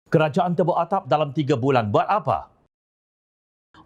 Kerajaan tebuk atap dalam 3 bulan buat apa?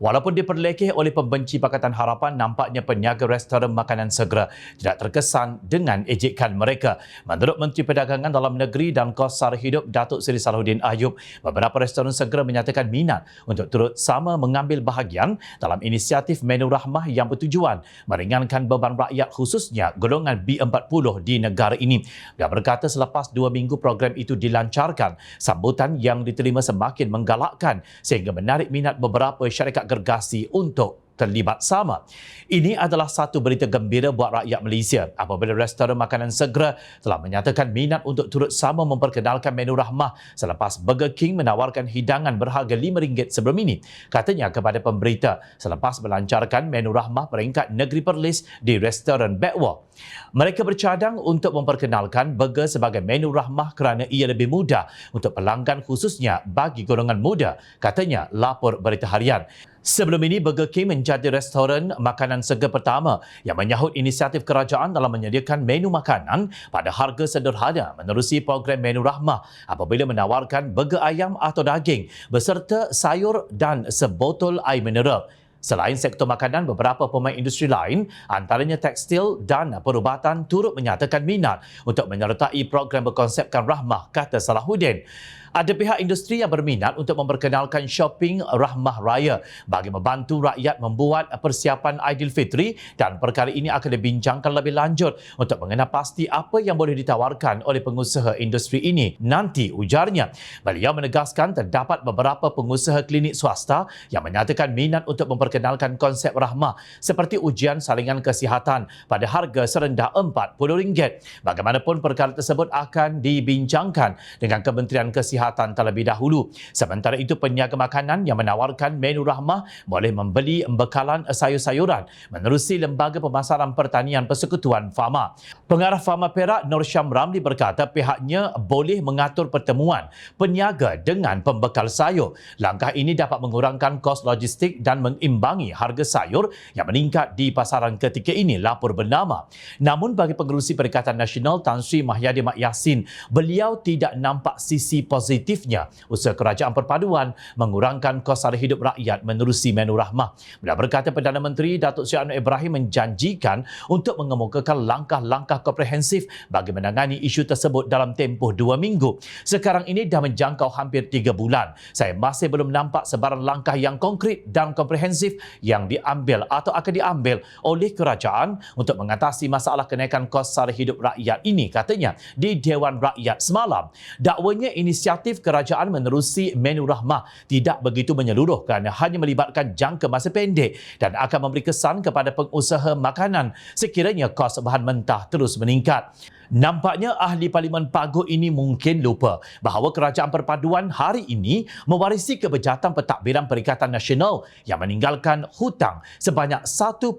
Walaupun diperlekeh oleh pembenci Pakatan Harapan, nampaknya peniaga restoran makanan segera tidak terkesan dengan ejekan mereka. Menurut Menteri Perdagangan Dalam Negeri dan Kos Sara Hidup Datuk Seri Salahuddin Ayub, beberapa restoran segera menyatakan minat untuk turut sama mengambil bahagian dalam inisiatif menu rahmah yang bertujuan meringankan beban rakyat khususnya golongan B40 di negara ini. Dia berkata selepas 2 minggu program itu dilancarkan, sambutan yang diterima semakin menggalakkan sehingga menarik minat beberapa syarikat gergasi untuk terlibat sama. Ini adalah satu berita gembira buat rakyat Malaysia apabila restoran makanan segera telah menyatakan minat untuk turut sama memperkenalkan menu rahmah selepas Burger King menawarkan hidangan berharga RM5 sebelum ini. Katanya kepada pemberita selepas melancarkan menu rahmah peringkat negeri Perlis di restoran Backwall. Mereka bercadang untuk memperkenalkan burger sebagai menu rahmah kerana ia lebih mudah untuk pelanggan khususnya bagi golongan muda, katanya lapor Berita Harian. Sebelum ini, Burger King menjadi restoran makanan segar pertama yang menyahut inisiatif kerajaan dalam menyediakan menu makanan pada harga sederhana menerusi program menu rahmah apabila menawarkan burger ayam atau daging beserta sayur dan sebotol air mineral. Selain sektor makanan, beberapa pemain industri lain, antaranya tekstil dan perubatan turut menyatakan minat untuk menyertai program berkonsepkan rahmah, kata Salahuddin. Ada pihak industri yang berminat untuk memperkenalkan shopping Rahmah Raya bagi membantu rakyat membuat persiapan Aidilfitri dan perkara ini akan dibincangkan lebih lanjut untuk mengenal pasti apa yang boleh ditawarkan oleh pengusaha industri ini nanti, ujarnya. Beliau menegaskan terdapat beberapa pengusaha klinik swasta yang menyatakan minat untuk memperkenalkan konsep Rahmah seperti ujian saringan kesihatan pada harga serendah RM40. Bagaimanapun perkara tersebut akan dibincangkan dengan Kementerian Kesihatan terlebih dahulu. Sementara itu, peniaga makanan yang menawarkan menu rahmah boleh membeli bekalan sayur-sayuran menerusi Lembaga Pemasaran Pertanian Persekutuan Fama. Pengarah Fama Perak Nur Syam Ramli berkata pihaknya boleh mengatur pertemuan peniaga dengan pembekal sayur. Langkah ini dapat mengurangkan kos logistik dan mengimbangi harga sayur yang meningkat di pasaran ketika ini, lapor bernama. Namun bagi pengerusi Perikatan Nasional Tan Sri Mahyadi Mak Yassin, beliau tidak nampak sisi positifnya usaha kerajaan perpaduan mengurangkan kos sara hidup rakyat menerusi menu rahmah. Beliau berkata Perdana Menteri Datuk Seri Anwar Ibrahim menjanjikan untuk mengemukakan langkah-langkah komprehensif bagi menangani isu tersebut dalam tempoh 2 minggu. Sekarang ini dah menjangkau hampir 3 bulan. Saya masih belum nampak sebarang langkah yang konkret dan komprehensif yang diambil atau akan diambil oleh kerajaan untuk mengatasi masalah kenaikan kos sara hidup rakyat ini, katanya di Dewan Rakyat semalam. Dakwanya inisiatif kerajaan menerusi menu rahmah tidak begitu menyeluruh kerana hanya melibatkan jangka masa pendek dan akan memberi kesan kepada pengusaha makanan sekiranya kos bahan mentah terus meningkat. Nampaknya ahli Parlimen Paguh ini mungkin lupa bahawa kerajaan perpaduan hari ini mewarisi kebejatan pentadbiran Perikatan Nasional yang meninggalkan hutang sebanyak 1.5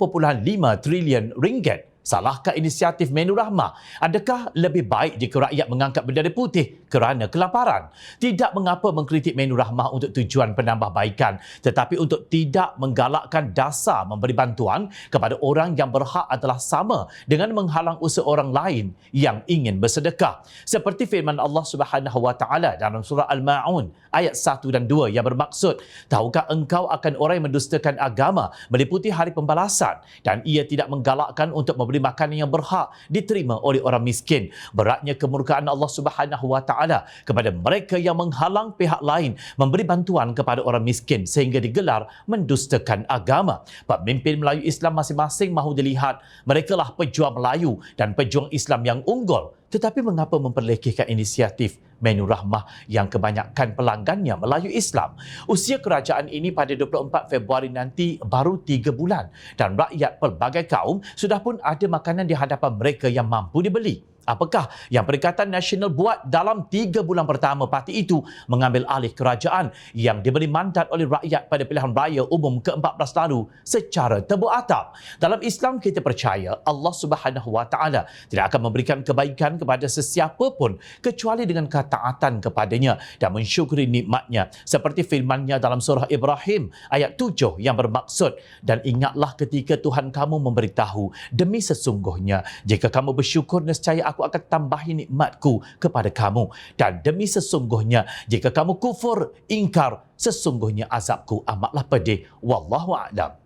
trilion ringgit. Salahkah inisiatif menu rahmah? Adakah lebih baik jika rakyat mengangkat bendera putih kerana kelaparan? Tidak mengapa mengkritik menu rahmah untuk tujuan penambahbaikan, tetapi untuk tidak menggalakkan dasar memberi bantuan kepada orang yang berhak adalah sama dengan menghalang usaha orang lain yang ingin bersedekah. Seperti firman Allah Subhanahu Wa Taala dalam surah Al-Ma'un ayat 1 dan 2 yang bermaksud, tahukah engkau akan orang yang mendustakan agama meliputi hari pembalasan dan ia tidak menggalakkan untuk memberi makanan yang berhak diterima oleh orang miskin. Beratnya kemurkaan Allah Subhanahu Wa Taala kepada mereka yang menghalang pihak lain memberi bantuan kepada orang miskin sehingga digelar mendustakan agama. Pemimpin Melayu Islam masing-masing mahu dilihat merekalah pejuang Melayu dan pejuang Islam yang unggul. Tetapi mengapa memperlekehkan inisiatif menu rahmah yang kebanyakan pelanggannya Melayu Islam? Usia kerajaan ini pada 24 Februari nanti baru 3 bulan dan rakyat pelbagai kaum sudah pun ada makanan di hadapan mereka yang mampu dibeli. Apakah yang Perikatan Nasional buat dalam 3 bulan pertama parti itu mengambil alih kerajaan yang diberi mandat oleh rakyat pada pilihan raya umum ke-14 lalu secara tebuk atap? Dalam Islam kita percaya Allah Subhanahu Wa Taala tidak akan memberikan kebaikan kepada sesiapa pun kecuali dengan ketaatan kepadanya dan mensyukuri nikmatnya. Seperti firman-Nya dalam surah Ibrahim ayat 7 yang bermaksud, dan ingatlah ketika Tuhan kamu memberitahu, demi sesungguhnya jika kamu bersyukur nescaya aku akan tambahi nikmatku kepada kamu. Dan demi sesungguhnya, jika kamu kufur, ingkar, sesungguhnya azabku amatlah pedih. Wallahu a'lam.